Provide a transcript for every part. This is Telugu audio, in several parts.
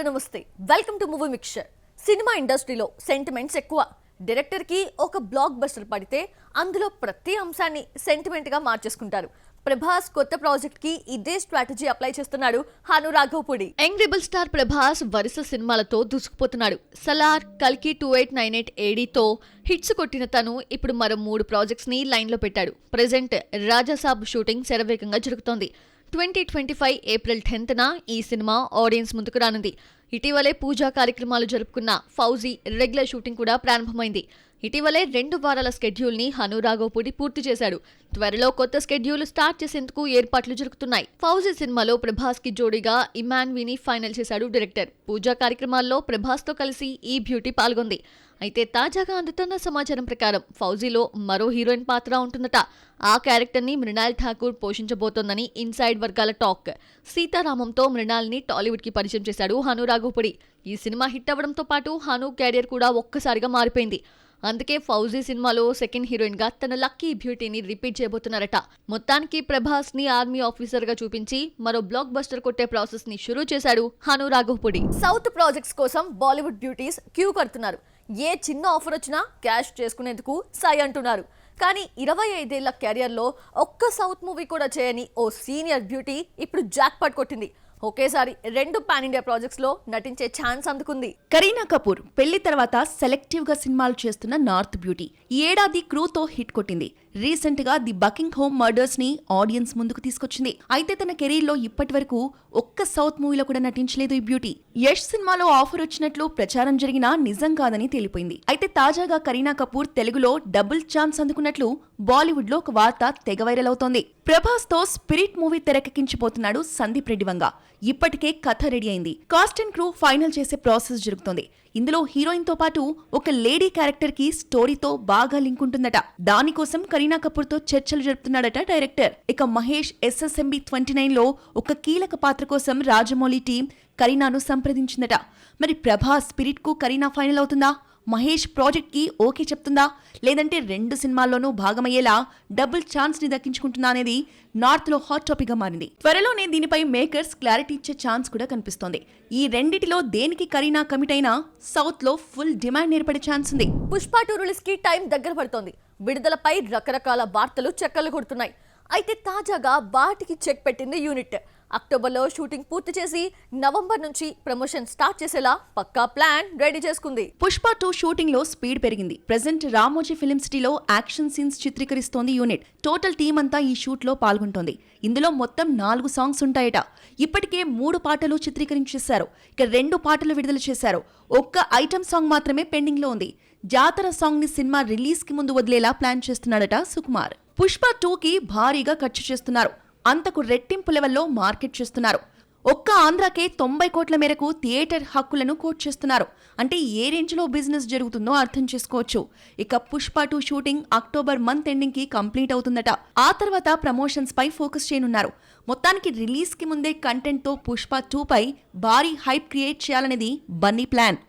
హలో నమస్తే welcome to movie mixture. Cinema ఇండస్ట్రీలో సెంటిమెంట్స్ ఎక్కువ. డైరెక్టర్ కి ఒక బ్లాక్ బస్టర్ పడితే అందులో ప్రతి అంశాన్ని సెంటిమెంట్ గా మార్చేసుకుంటారు. ప్రభాస్ కొత్త ప్రాజెక్ట్ కి ఇదే స్ట్రాటజీ అప్లై చేస్తున్నాడు Hanu Raghavapudi. Young rebel star Prabhas వరుస సినిమాలతో దూసుకుపోతున్నాడు. సలార్, కల్కి 2898 ఏడీతో హిట్స్ కొట్టిన తను ఇప్పుడు మరో 3 ప్రాజెక్ట్స్ ని లైన్ లో పెట్టాడు. ప్రెజెంట్ రాజాసాబ్ షూటింగ్ శరవేగంగా జరుగుతోంది. 2025 ఏప్రిల్ 10న ఈ సినిమా ఆడియన్స్ ముందుకు రానుంది. ఇటీవలే పూజా కార్యక్రమాలు జరుపుకున్న ఫౌజీ రెగ్యులర్ షూటింగ్ కూడా ప్రారంభమైంది. ఇటీవలే 2 వారాల స్కెడ్యూల్ ని హను రాఘవపూడి పూర్తి చేశాడు. త్వరలో కొత్త స్కెడ్యూల్ స్టార్ట్ చేసేందుకు ఏర్పాట్లు జరుగుతున్నాయి. ఫౌజీ సినిమాలో ప్రభాస్ కి జోడీగా ఇమాన్ విని ఫైనల్ చేశాడు డైరెక్టర్. పూజా కార్యక్రమాల్లో ప్రభాస్ తో కలిసి ఈ బ్యూటీ పాల్గొంది. అయితే తాజాగా అందుతున్న సమాచారం ప్రకారం ఫౌజీలో మరో హీరోయిన్ పాత్ర ఉంటుందట. ఆ క్యారెక్టర్ ని మృణాల్ ఠాకూర్ పోషించబోతోందని ఇన్సైడ్ వర్గాల టాక్. సీతారామంతో మృణాల్ ని టాలీవుడ్ కి పరిచయం చేశాడు హను రాఘవపూడి. ఈ సినిమా హిట్ అవ్వడంతో పాటు హను కెరియర్ కూడా ఒక్కసారిగా మారిపోయింది. అందుకే ఫౌజీ సినిమాలో సెకండ్ హీరోయిన్ గా తన లక్కీ బ్యూటీని రిపీట్ చేయబోతున్నారట. మొత్తానికి ప్రభాస్ ని ఆర్మీ ఆఫీసర్ గా చూపించి మరో బ్లాక్ బస్టర్ కొట్టే ప్రాసెస్ ని షురూ చేశాడు హను రాఘవపూడి. సౌత్ ప్రాజెక్ట్స్ కోసం బాలీవుడ్ బ్యూటీస్ క్యూ కడుతున్నారు. ఏ చిన్న ఆఫర్ వచ్చినా క్యాష్ చేసుకునేందుకు సై అంటున్నారు. కానీ 25 ఏళ్ల కెరియర్లో ఒక్క సౌత్ మూవీ కూడా చేయని ఓ సీనియర్ బ్యూటీ ఇప్పుడు జాక్ పాట్ కొట్టింది. ఒకేసారి 2 పాన్ ఇండియా ప్రాజెక్ట్స్ లో నటించే ఛాన్స్ అందుకుంది. కరీనా కపూర్ పెళ్లి తర్వాత సెలెక్టివ్ గా సినిమాలు చేస్తున్న నార్త్ బ్యూటీ ఈ ఏడాది క్రూతో హిట్ కొట్టింది. రీసెంట్ గా ది బకింగ్ హోమ్ మర్డర్స్ ని ఆడియన్స్ ముందుకు తీసుకొచ్చింది. అయితే తన కెరీర్ లో ఇప్పటి వరకు ఒక్క సౌత్ మూవీలో కూడా నటించలేదు ఈ బ్యూటీ. యష్ సినిమాలో ఆఫర్ వచ్చినట్లు ప్రచారం జరిగినా నిజం కాదని తేలిపోయింది. అయితే తాజాగా కరీనా కపూర్ తెలుగులో డబుల్ ఛాన్స్ అందుకున్నట్లు బాలీవుడ్ లో ఒక వార్త తెగ వైరల్ అవుతోంది. ప్రభాస్ తో స్పిరిట్ మూవీ తెరకెక్కించబోతున్నాడు సందీప్ రెడ్డి వంగ. ఇప్పటికే కథ రెడీ అయింది. కాస్ట్ అండ్ క్రూ ఫైనల్ చేసే ప్రాసెస్ జరుగుతోంది. ఇందులో హీరోయిన్ తో పాటు ఒక లేడీ క్యారెక్టర్ కి స్టోరీతో బాగా లింక్ ఉంటుందట. దానికోసం కరీనా కపూర్ తో చర్చలు జరుపుతున్నాడట డైరెక్టర్. ఇక మహేష్ SSMB 29 లో ఒక కీలక పాత్ర కోసం రాజమౌళి టీం కరీనాను సంప్రదించిందట. మరి ప్రభాస్ స్పిరిట్ కు కరీనా ఫైనల్ అవుతుందా? మహేష్ ప్రాజెక్ట్ కి ఓకే చెప్తుందా? లేదంటే 2 సినిమాల్లోనూ భాగమయ్యేలా డబుల్ ఛాన్స్ ని దక్కించుకుంటుందా అనేది నార్త్ లో హాట్ టాపిక్ గా మారింది. త్వరలోనే దీనిపై మేకర్స్ క్లారిటీ ఇచ్చే ఛాన్స్ కూడా కనిపిస్తోంది. ఈ రెండిటిలో దేనికి కరీనా కమిట్ అయినా సౌత్ లో ఫుల్ డిమాండ్ ఏర్పడే ఛాన్స్ ఉంది. పుష్ప 2 రిలీజ్ కి టైం దగ్గర పడుతోంది. విడుదలపై రకరకాల వార్తలు చెక్కలు కొడుతున్నాయి. అయితే తాజాగా వాటికి చెక్ పెట్టింది యూనిట్. అక్టోబర్లో షూటింగ్ పూర్తి చేసి నవంబర్ నుంచి ప్రమోషన్ స్టార్ట్ చేసేలా పక్కా ప్లాన్ రెడీ చేసుకుంది. పుష్ప 2 షూటింగ్ లో స్పీడ్ పెరిగింది. ప్రెజెంట్ రామోజీ ఫిలిం సిటీలో యాక్షన్ సీన్స్ చిత్రీకరిస్తోంది యూనిట్. టోటల్ టీం అంతా ఈ షూట్ లో పాల్గొంటోంది. ఇందులో మొత్తం 4 సాంగ్స్ ఉంటాయట. ఇప్పటికే 3 పాటలు చిత్రీకరించేశారు. ఇక 2 పాటలు విడుదల చేశారు. ఒక్క ఐటమ్ సాంగ్ మాత్రమే పెండింగ్ లో ఉంది. జాతర సాంగ్ ని సినిమా రిలీజ్ కి ముందు వదిలేలా ప్లాన్ చేస్తున్నాడట సుకుమార్. పుష్ప 2 కి భారీగా ఖర్చు చేస్తున్నారు. అంతకు రెట్టింపు లెవెల్లో మార్కెట్ చేస్తున్నారు. ఒక్క ఆంధ్రాకే 90 కోట్ల మేరకు థియేటర్ హక్కులను కోట్ చేస్తున్నారు. అంటే ఏ రేంజ్ లో బిజినెస్ జరుగుతుందో అర్థం చేసుకోవచ్చు. ఇక Pushpa 2 shooting October month ending కి కంప్లీట్ అవుతుందట. ఆ తర్వాత ప్రమోషన్స్ పై ఫోకస్ చేయనున్నారు. మొత్తానికి రిలీజ్ కి ముందే కంటెంట్ తో పుష్ప 2 పై భారీ హైప్ క్రియేట్ చేయాలనేది బన్నీ ప్లాన్.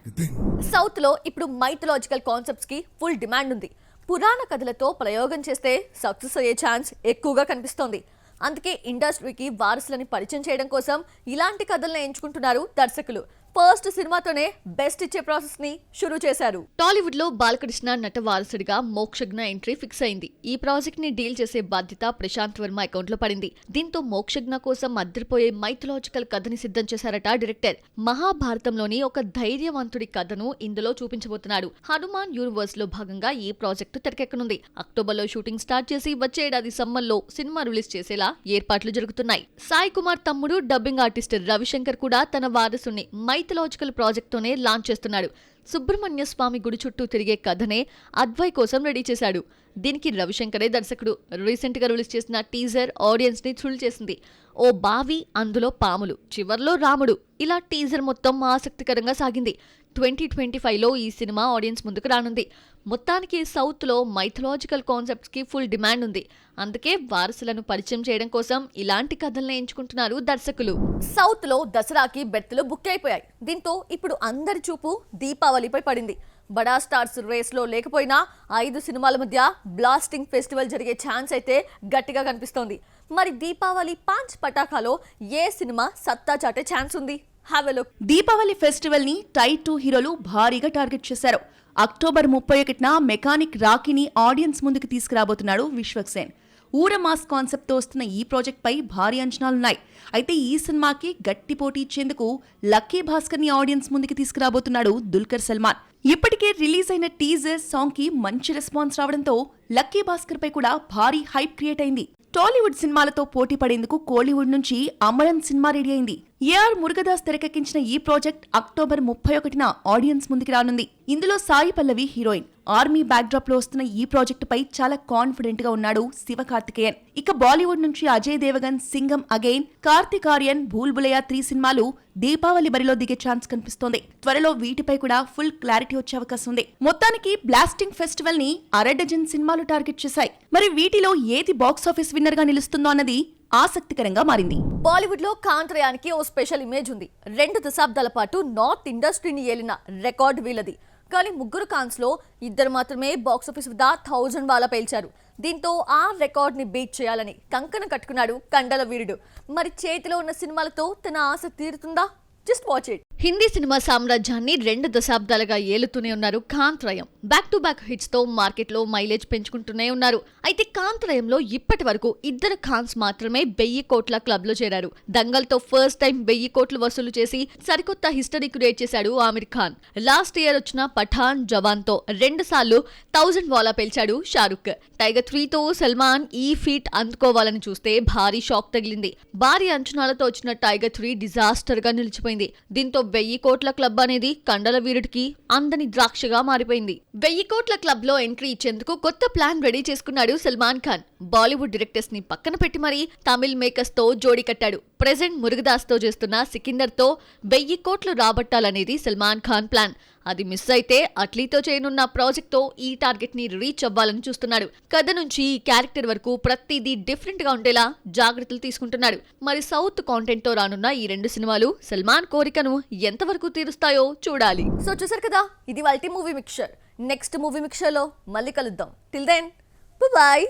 సౌత్ లో ఇప్పుడు మైథలాజికల్ కాన్సెప్ట్స్ కి ఫుల్ డిమాండ్ ఉంది. పురాణ కథలతో ప్రయోగం చేస్తే సక్సెస్ అయ్యే ఛాన్స్ ఎక్కువగా కనిపిస్తోంది. అందుకే ఇండస్ట్రీకి వారసులని పరిచయం చేయడం కోసం ఇలాంటి కథలను ఎంచుకుంటున్నారు దర్శకులు. ఫస్ట్ సినిమాతోనే బెస్ట్ ఇచ్చే ప్రాసెస్ ని షురూ చేశారు. టాలీవుడ్ లో బాలకృష్ణ నట వారసుడిగా మోక్షజ్ఞ ఎంట్రీ ఫిక్స్ అయింది. ఈ ప్రాజెక్ట్ ని డీల్ చేసే బాధ్యత ప్రశాంత్ వర్మ అకౌంట్ లో పడింది. దీంతో మోక్షజ్ఞ కోసం అద్దరిపోయే మైథలాజికల్ కథని సిద్ధం చేశారట డైరెక్టర్. మహాభారతంలోని ఒక ధైర్యవంతుడి కథను ఇందులో చూపించబోతున్నాడు. హనుమాన్ యూనివర్స్ లో భాగంగా ఈ ప్రాజెక్టు తెరకెక్కనుంది. అక్టోబర్ లో షూటింగ్ స్టార్ట్ చేసి వచ్చే ఏడాది సమ్మర్ లో సినిమా రిలీజ్ చేసేలా ఏర్పాట్లు జరుగుతున్నాయి. సాయి కుమార్ తమ్ముడు డబ్బింగ్ ఆర్టిస్ట్ రవిశంకర్ కూడా తన వారసుని మైథలాజికల్ ప్రాజెక్ట్ తోనే లాంచ్ చేస్తున్నాడు. సుబ్రహ్మణ్య స్వామి గుడి చుట్టూ తిరిగే కథనే అద్వై కోసం రెడీ చేశాడు. దీనికి రవిశంకరే దర్శకుడు. రీసెంట్ గా రిలీజ్ చేసిన టీజర్ ఆడియన్స్ ని థ్రిల్ చేసింది. ఓ బావి, అందులో పాములు, చివర్లో రాముడు, ఇలా టీజర్ మొత్తం ఆసక్తికరంగా సాగింది. 2025లో ఈ సినిమా ఆడియన్స్ ముందుకు రానుంది. మొత్తానికి సౌత్ లో మైథలాజికల్ కాన్సెప్ట్స్ కి ఫుల్ డిమాండ్ ఉంది. అందుకే వారసులను పరిచయం చేయడం కోసం ఇలాంటి కథల్ని ఎంచుకుంటున్నారు దర్శకులు. సౌత్ లో దసరాకి బెర్తులు బుక్ అయిపోయాయి. దీంతో ఇప్పుడు అందరి చూపు దీపావళిపై పడింది. బడా స్టార్స్ రేస్ లో లేకపోయినా 5 సినిమాల మధ్య బ్లాస్టింగ్ ఫెస్టివల్ జరిగే ఛాన్స్ అయితే గట్టిగా కనిపిస్తోంది. మరి దీపావళి 5 పటాకాలో ఏ సినిమా సత్తా చాటే ఛాన్స్ ఉంది? Have a look. Deepavali festival ని టైప్ 2 హీరోలు భారీగా టార్గెట్ చేశారు. అక్టోబర్ 31న మెకానిక్ రాకీని ఆడియన్స్ ముందుకు తీసుకురాబోతున్నాడు విశ్వక్సేన్. ఊర మాస్ కాన్సెప్ట్ తో వస్తున్న ఈ ప్రాజెక్ట్ పై భారీ అంచనాలున్నాయి. అయితే ఈ సినిమాకి గట్టి పోటీ ఇచ్చేందుకు లక్కీ భాస్కర్ ని ఆడియన్స్ ముందుకు తీసుకురాబోతున్నాడు దుల్కర్ సల్మాన్. ఇప్పటికే రిలీజ్ అయిన టీజర్ సాంగ్ కి మంచి రెస్పాన్స్ రావడంతో లక్కీ భాస్కర్ పై కూడా భారీ హైప్ క్రియేట్ అయింది. టాలీవుడ్ సినిమాలతో పోటీ పడేందుకు కోలీవుడ్ నుంచి అమరన్ సినిమా రెడీ అయింది. ఏఆర్ మురుగదాస్ తెరకెక్కించిన ఈ ప్రాజెక్ట్ అక్టోబర్ 31న ఆడియన్స్ ముందుకు రానుంది. ఇందులో Sai Pallavi heroine. Army backdrop లో వస్తున్న ఈ ప్రాజెక్టు పై చాలా కాన్ఫిడెంట్ గా ఉన్నాడు శివకార్తికేయన్. ఇక బాలీవుడ్ నుంచి అజయ్ దేవగన్ సింగం అగైన్, కార్తిక్ ఆర్యన్, భూల్ భులయ్యా 3 సినిమాలు దీపావళి బరిలో దిగే ఛాన్స్ కనిపిస్తోంది. త్వరలో వీటిపై కూడా ఫుల్ క్లారిటీ వచ్చే అవకాశం ఉంది. మొత్తానికి బ్లాస్టింగ్ ఫెస్టివల్ ని 1/2 డజన్ సినిమాలు టార్గెట్ చేశాయి. మరి వీటిలో ఏది బాక్సాఫీస్ విన్నర్ గా నిలుస్తుందో అన్నది ఆసక్తికరంగా మారింది. బాలీవుడ్ లో కాంత్రయానికి ఓ స్పెషల్ ఇమేజ్ ఉంది. 2 దశాబ్దాల పాటు నార్త్ ఇండస్ట్రీని ఏలిన రికార్డ్ వీళ్ళది. కానీ ముగ్గురు కాన్స్ లో 2 మాత్రమే బాక్సాఫీస్ వద్ద 1000 వాలా పేల్చారు. దీంతో ఆ రికార్డ్ ని బీట్ చేయాలని కంకణం కట్టుకున్నాడు కండల వీరుడు. మరి చేతిలో ఉన్న సినిమాలతో తన ఆశ తీరుతుందా? Just watch it. హిందీ సినిమా సామ్రాజ్యాన్ని 2 దశాబ్దాలుగా ఏలుతూనే ఉన్నారు కాంత్రయం. బ్యాక్ టు బ్యాక్ హిట్స్ తో మార్కెట్ లో మైలేజ్ పెంచుకుంటూనే ఉన్నారు. అయితే కాంత్రయంలో ఇప్పటి వరకు 2 ఖాన్స్ మాత్రమే 1000 కోట్ల క్లబ్ లో చేరారు. దంగల్ తో ఫస్ట్ టైం 1000 కోట్లు వసూలు చేసి సరికొత్త హిస్టరీ క్రియేట్ చేశాడు ఆమిర్ ఖాన్. లాస్ట్ ఇయర్ వచ్చిన పఠాన్, జవాన్ తో 2 సార్లు 1000 వాలా పేల్చాడు షారుఖ్. టైగర్ 3 తో సల్మాన్ ఈ ఫీట్ అందుకోవాలని చూస్తే భారీ షాక్ తగిలింది. భారీ అంచనాలతో వచ్చిన టైగర్ 3 డిజాస్టర్ గా నిలిచిపోయింది. దీంతో 1000 కోట్ల క్లబ్ అనేది కండల వీరుడికి అందని ద్రాక్షగా మారిపోయింది. 1000 కోట్ల క్లబ్ లో ఎంట్రీ ఇచ్చేందుకు కొత్త ప్లాన్ రెడీ చేసుకున్నాడు సల్మాన్ ఖాన్. బాలీవుడ్ డైరెక్టర్స్ ని పక్కన పెట్టి మరీ తమిళ్ మేకర్స్ తో జోడీ కట్టాడు. ప్రెజెంట్ మురుగదాస్ తో చేస్తున్న సికిందర్ తో 1000 కోట్లు రాబట్టాలనేది సల్మాన్ ఖాన్ ప్లాన్. అది మిస్ అయితే అట్లీతో చేయనున్న ప్రాజెక్ట్ తో ఈ టార్గెట్ ని రీచ్ అవ్వాలని చూస్తున్నాడు. కథ నుంచి క్యారెక్టర్ వరకు ప్రతిదీ డిఫరెంట్ గా ఉండేలా జాగ్రత్తలు తీసుకుంటున్నాడు. మరి సౌత్ కాంటెంట్ తో రానున్న ఈ 2 సినిమాలు సల్మాన్ కోరికను ఎంతవరకు తీరుస్తాయో చూడాలి. సో చూసారు కదా, ఇది వాల్టి movie mixture. Next movie mixture లో మళ్ళీ కలుద్దాం. Till then bye.